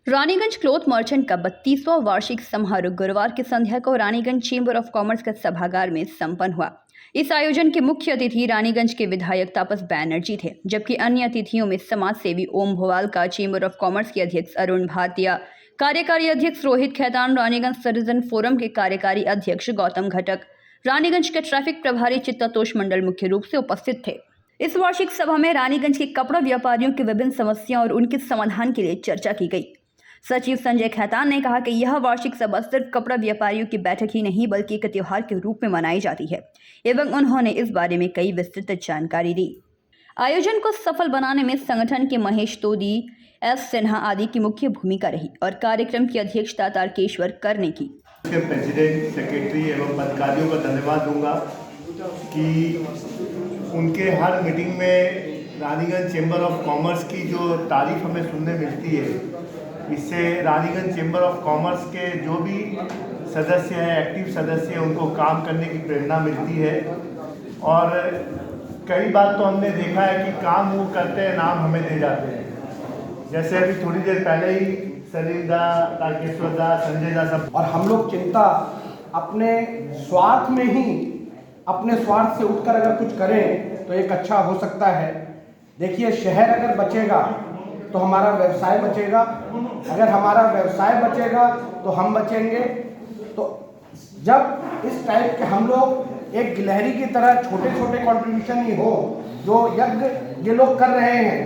Raniganj cloth merchant का 32वां वार्षिक समारोह गुरुवार की संध्या को रानीगंज चेंबर ऑफ कॉमर्स के सभागार में संपन्न हुआ। इस आयोजन के मुख्य अतिथि रानीगंज के विधायक तापस बैनर्जी थे, जबकि अन्य अतिथियों में समाज सेवी ओम भोवाल का, चेंबर ऑफ कॉमर्स के अध्यक्ष अरुण भाटिया, कार्यकारी अध्यक्ष रोहित खैतान, रानीगंज सिटीजन फोरम के कार्यकारी अध्यक्ष गौतम घटक, रानीगंज के ट्रैफिक प्रभारी चित्ततोष मंडल मुख्य रूप से उपस्थित थे। इस वार्षिक सभा में रानीगंज के कपड़ा व्यापारियों की विभिन्न समस्याओं और उनके समाधान के लिए चर्चा की गई। सचिव संजय खैतान ने कहा कि यह वार्षिक सभा सिर्फ कपड़ा व्यापारियों की बैठक ही नहीं बल्कि एक त्योहार के रूप में मनाई जाती है एवं उन्होंने इस बारे में कई विस्तृत जानकारी दी। आयोजन को सफल बनाने में संगठन के महेश तोदी, एस सिन्हा आदि की मुख्य भूमिका रही और कार्यक्रम की अध्यक्षता तारकेश्वर कर ने की। प्रेसिडेंट, सेक्रेटरी एवं पदाधिकारियों का धन्यवाद दूंगा कि उनके हर मीटिंग में रानीगंज चेंबर ऑफ कॉमर्स की जो तारीफ हमें सुनने मिलती है, इससे रानीगंज चेंबर ऑफ कॉमर्स के जो भी सदस्य हैं, एक्टिव सदस्य हैं, उनको काम करने की प्रेरणा मिलती है। और कई बार तो हमने देखा है कि काम वो करते हैं, नाम हमें दे जाते हैं। जैसे अभी थोड़ी देर पहले ही सलीम दा, तारकेश्वर दा, संजय दा सब। और हम लोग चिंता अपने स्वार्थ में ही, अपने स्वार्थ से उठकर अगर कुछ करें तो एक अच्छा हो सकता है। देखिए, शहर अगर बचेगा तो हमारा व्यवसाय बचेगा, अगर हमारा व्यवसाय बचेगा तो हम बचेंगे। तो जब इस टाइप के हम लोग एक गिलहरी की तरह छोटे छोटे कंट्रीब्यूशन ही हो, जो यज्ञ ये लोग कर रहे हैं,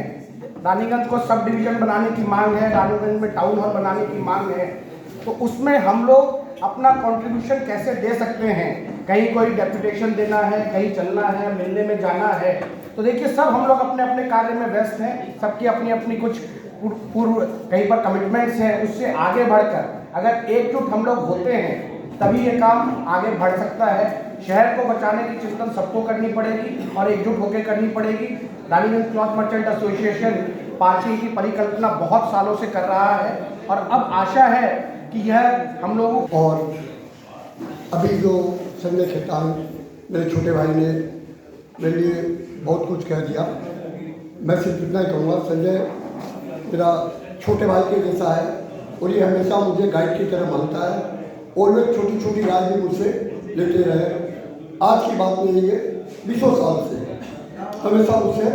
रानीगंज को सब डिवीजन बनाने की मांग है, रानीगंज में टाउन हॉल बनाने की मांग है, तो उसमें हम लोग अपना कंट्रीब्यूशन कैसे दे सकते हैं। कहीं कोई डेपुटेशन देना है, कहीं चलना है, मिलने में जाना है, तो देखिए सब हम लोग अपने अपने कार्य में व्यस्त हैं, सबकी अपनी अपनी कुछ पूर्व कहीं पर कमिटमेंट्स हैं। उससे आगे बढ़कर अगर एकजुट हम लोग होते हैं तभी ये काम आगे बढ़ सकता है। शहर को बचाने की चिंतन सबको करनी पड़ेगी और एकजुट होकर करनी पड़ेगी। Raniganj cloth merchant association party की परिकल्पना बहुत सालों से कर रहा है और अब आशा है कि यह हम लोगों। और अभी जो संजय खैतान मेरे छोटे भाई ने मेरे लिए बहुत कुछ कह दिया, मैं सिर्फ इतना ही कहूँगा, संजय मेरा छोटे भाई के जैसा है और ये हमेशा मुझे गाइड की तरह मानता है और वे छोटी छोटी राय भी मुझसे लेते रहे। आज की बात नहीं है, 20 साल से हमेशा मुझसे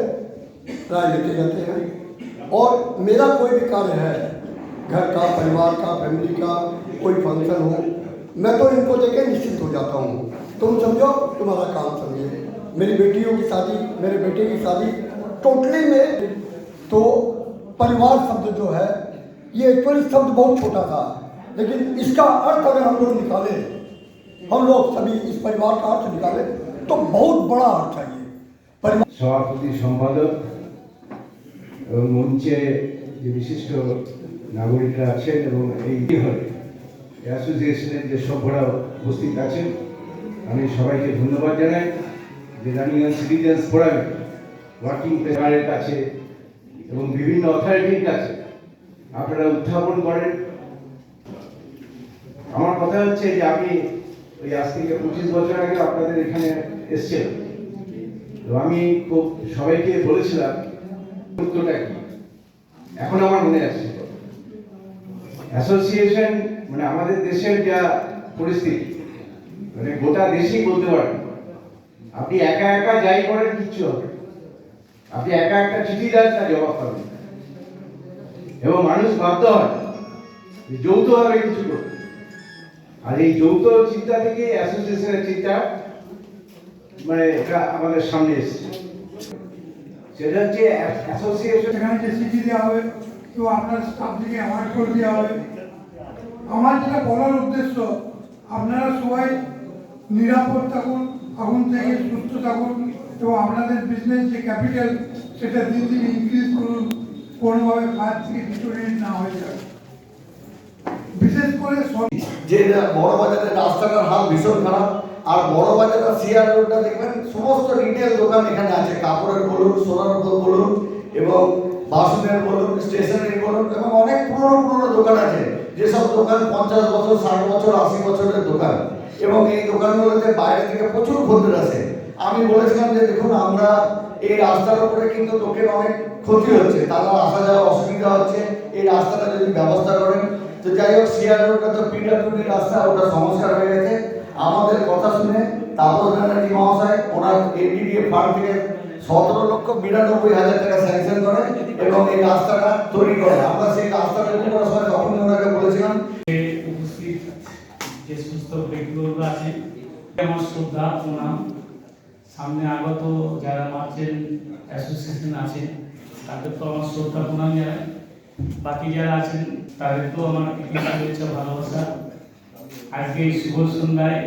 राय लेते रहते हैं। और मेरा कोई भी कार्य है, घर का, परिवार का, फैमिली का, कोई फंक्शन हो, मैं तो इनको देखे निश्चित हो जाता हूँ। तुम समझो, तुम्हारा काम समझे। मेरी बेटियों की शादी, मेरे बेटे की शादी, टोटली में तो परिवार शब्द जो है, ये एक्चुअली शब्द बहुत छोटा था, लेकिन इसका अर्थ अगर हम लोग निकाले, हम लोग सभी इस परिवार का अर्थ निकाले तो बहुत बड़ा अर्थ है ये परिवार। सभापति সম্পাদক এবং মঞ্চে যে বিশিষ্ট নাগরিকরা আছেন এবং এই অ্যাসোসিয়েশনের যে সভ্যরা উপস্থিত আছেন, আমি সবাইকে ধন্যবাদ জানাই যে রানীগঞ্জ সিটিজেন্স ফোরামে ওয়ার্কিং প্রেসিডেন্টের কাছে এবং বিভিন্ন অথরিটির কাছে আপনারা উত্থাপন করেন। আমার কথা হচ্ছে যে আমি ওই আজ থেকে 25 বছর আগে আপনাদের এখানে এসেছিলাম, তো আমি খুব সবাইকে বলেছিলাম উত্তরটা কি, এখন আমার মনে আছে। অ্যাসোসিয়েশন মানে আমাদের দেশের যা পরিস্থিতি, মানে গোটা দেশই বলতে পারেন, আপনি একা একা যাই করেন কিচ্ছু হবে, আপনি একা একটা চিঠি দেন তা জবাব পাবেন, এবং মানুষ বাধ্য হয় যৌথভাবে কিছু করতে। আর এই যৌথ চিন্তা থেকে অ্যাসোসিয়েশনের চিন্তা মানে এটা আমাদের সামনে এসেছে। সেটা হচ্ছে অ্যাসোসিয়েশন, এখানে যে চিঠি দেওয়া হবে তো আপনার স্টাফ থেকে অ্যাওয়ার্ড করে দেওয়া হবে। আমার যেটা বলার উদ্দেশ্য, আপনারা সবাই নিরাপদ থাকুন, আগুন থেকে সুস্থ থাকুন এবং আপনাদের বিজনেস যে ক্যাপিটাল সেটা দিন দিন ইনক্রিজ করুন, কোনোভাবে কাজ থেকে ডিটোরিয়েট না হয়ে যায়। বিশেষ করে যে বড় বাজারের রাস্তাটার হাল ভীষণ খারাপ, আর বড় বাজারের সিআর রোডটা দেখবেন সমস্ত রিটেল দোকান এখানে আছে, কাপড়ের বলুন, সোনার বলুন এবং বাসনের বলুন, স্টেশনারি বলুন, এবং অনেক পুরনো দোকান আছে, যেসব দোকান 50 বছর, 60 বছর, 80 বছরের দোকান, এবং এই দোকানগুলোতে বাইরে থেকে প্রচুর খদ্দের আসে। আমি বলেছিলাম যে দেখুন, আমরা এই রাস্তার উপরে কিন্তু লোকের অনেক ক্ষতি হচ্ছে, তারা আসা যাওয়ার অসুবিধা হচ্ছে, এই রাস্তাটা যদি ব্যবস্থা তো যাই হোক সিআর রোডটা তো পিডব্লিউডি রাস্তা, ওটা সংস্কার হয়ে গেছে। আমাদের কথা শুনে তাপস ব্যানার্জি মহাশয় ওনার এডিডিএ ফান্ড থেকে 17,92,000 টাকা স্যাংশন করে এবং এই রাস্তাটা তৈরি করে। আমরা সেই রাস্তা তৈরি করার সময় তখন ওনাকে বলেছিলাম উপস্থিত যে সমস্ত ব্যক্তিবর্গ আছে, আমার শ্রদ্ধা প্রণাম। সামনে আগত যারা মার্চেন্ট অ্যাসোসিয়েশন আছে তাদের তো আমার শ্রদ্ধা প্রণাম জানাই। বাকি যারা আছেন তাদেরকেও আমার শুভেচ্ছা ভালোবাসা। আজকে এই শুভ সন্ধ্যায়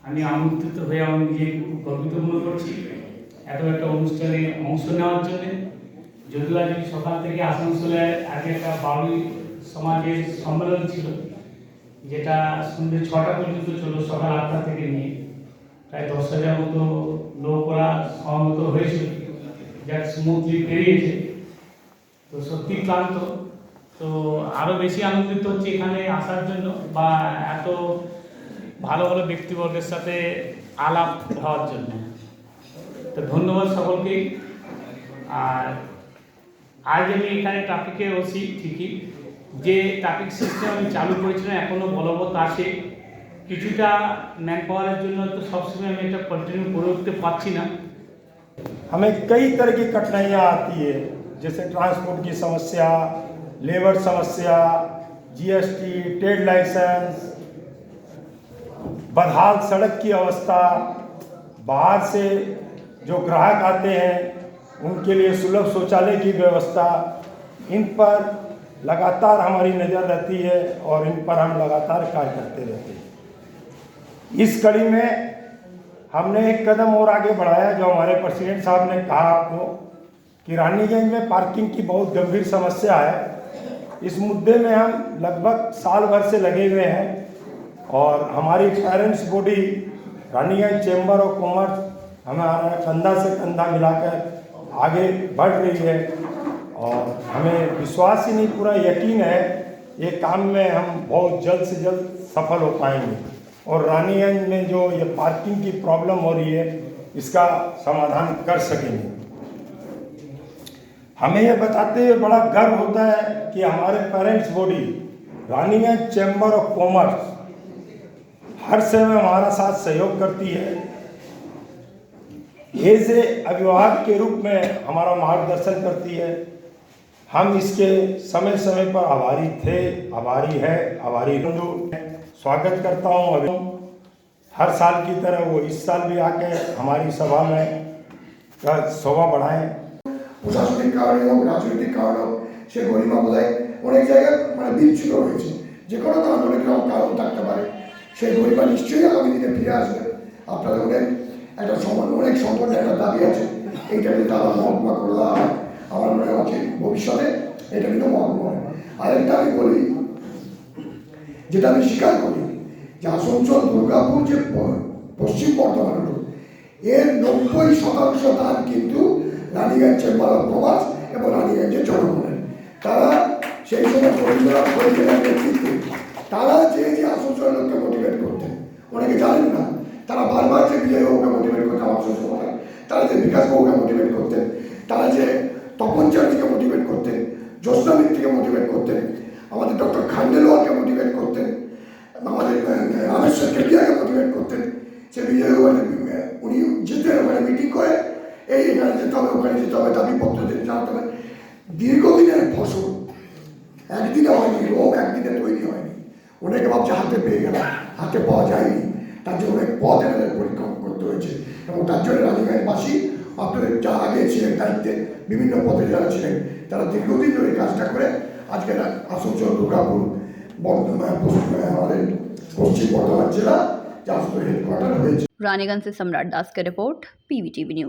আমি আমন্ত্রিত হয়ে আমার নিজেকে খুব গর্বিত মনে করছি এত একটা অনুষ্ঠানে অংশ নেওয়ার জন্য। যদিও আজকে সকাল থেকে আসানসোলে আগে একটা বাউরি সমাজের সম্মেলন ছিল, যেটা সন্ধ্যে 6টা পর্যন্ত চলো, সকাল 8টা থেকে নিয়ে প্রায় 10,000 মতো লোক ওরা সহমত হয়েছিল, যার স্মুথলি পেরিয়েছে। তো সত্যি ক্লান্ত, তো আরও বেশি আনন্দিত হচ্ছে এখানে আসার জন্য বা এত ভালো ভালো ব্যক্তিবর্গের সাথে আলাপ হওয়ার জন্য। তো ধন্যবাদ সকলকেই। আর আজ আমি এখানে ট্রাফিকে ওসি ঠিকই, যে ট্রাফিক সিস্টেম আমি চালু করেছিলাম এখনও বলবৎ আছে। কিছুটা ম্যান পাওয়ারের জন্য তো সবসময় আমি এটা কন্টিনিউ করে উঠতে পারছি না। हमें कई तरह की कठिनाइयाँ आती है, जैसे ट्रांसपोर्ट की समस्या, लेबर समस्या, जीएसटी, ट्रेड लाइसेंस, बदहाल सड़क की अवस्था, बाहर से जो ग्राहक आते हैं उनके लिए सुलभ शौचालय की व्यवस्था, इन पर लगातार हमारी नज़र रहती है और इन पर हम लगातार कार्य करते रहते हैं। इस कड़ी में हमने एक कदम और आगे बढ़ाया, जो हमारे प्रेसिडेंट साहब ने कहा आपको कि रानीगंज में पार्किंग की बहुत गंभीर समस्या है। इस मुद्दे में हम लगभग साल भर से लगे हुए हैं और हमारी parents body Raniganj chamber of commerce हमारा कंधा से कंधा मिलाकर आगे बढ़ रही है और हमें विश्वास ही नहीं, पूरा यकीन है ये काम में हम बहुत जल्द से जल्द सफल हो पाएंगे और रानीगंज में जो ये पार्किंग की प्रॉब्लम हो रही है इसका समाधान कर सकेंगे। हमें ये बताते हुए बड़ा गर्व होता है कि हमारे parents body Raniganj chamber of commerce हर समय हमारा साथ सहयोग करती है। एज ए अभिभावक के रूप में हमारा मार्गदर्शन करती है। हम इसके समय समय पर आभारी थे, आभारी है, आभारी रहूं। स्वागत करता हूं। अभी हर साल की तरह वो इस साल भी आके हमारी सभा में का शोभा बढ़ाएं। প্রশাসনিক কারণে হোক, রাজনৈতিক কারণে হোক, সে গরিমা বোধহয় অনেক জায়গায় মানে বিচ্যুত হয়েছে। যে কোনো কারণ অনেক রকম কারণ থাকতে পারে, সেই গরিমা নিশ্চয়ই আগামী দিনে ফিরে আসবে। আপনাদের অনেক একটা অনেক সংগঠনের একটা দাবি আছে, এইটা কিন্তু আবার মহকুমা করে দেওয়া হয়। আমার মনে হচ্ছে ভবিষ্যতে এটা কিন্তু মহকুমা হয়। আরেকটা আমি বলি, যেটা আমি স্বীকার করি, যে আসানসোল দুর্গাপুর যে পশ্চিম বর্ধমান রোড, এর 90% দান কিন্তু রানীগঞ্জ চেম্বার অফ কমার্স এবং রানীগঞ্জের জনগণের। তারা সেই সময় পরিচালনার নেতৃত্বে তারা যে আসানসোলের লোককে মোটিভেট করতেন, অনেকে জানেন না, তারা বারবার যে বিজয় বাবুকে মোটিভেট করতেন আসানসোল, তারা যে বিকাশ বাবুকে মোটিভেট করতেন, তারা যে তপন চ্যাটার্জিকে মোটিভেট করতেন, জ্যোৎস্না মিত্রকে মোটিভেট করতেন, আমাদের ডক্টর খান্ডেলওয়ালকে মোটিভেট করতেন, আমাদের রামেশ্বর কেটিয়াকে মোটিভেট করতেন। সে বিজয় উনি যেতেন, ওখানে মিটিং করে এই এখানে যেতে হবে, ওখানে যেতে হবে, দাবিপত্র জানাতে হবে। দীর্ঘদিনের ফসল একদিনে হয়নি, রোগ একদিনে তৈরি হয়নি। অনেকে ভাবছে হাতে পেয়ে গেল, হাতে পাওয়া যায়নি, তার জন্য অনেক পথ এখানে পরিক্রম করতে হয়েছে এবং তার জন্য রানীগঞ্জবাসী আপনাদের যা আগে ছিলেন দায়িত্বে, বিভিন্ন পদে যারা ছিলেন, তারা দীর্ঘদিন ধরে কাজটা করে আজকে আসানসোল দুর্গাপুর আমাদের পশ্চিম বর্ধমান জেলা যে আসানসোল হেডকোয়ার্টার হয়েছে। रानीगंज से सम्राट दास का रिपोर्ट, PVTV न्यूज।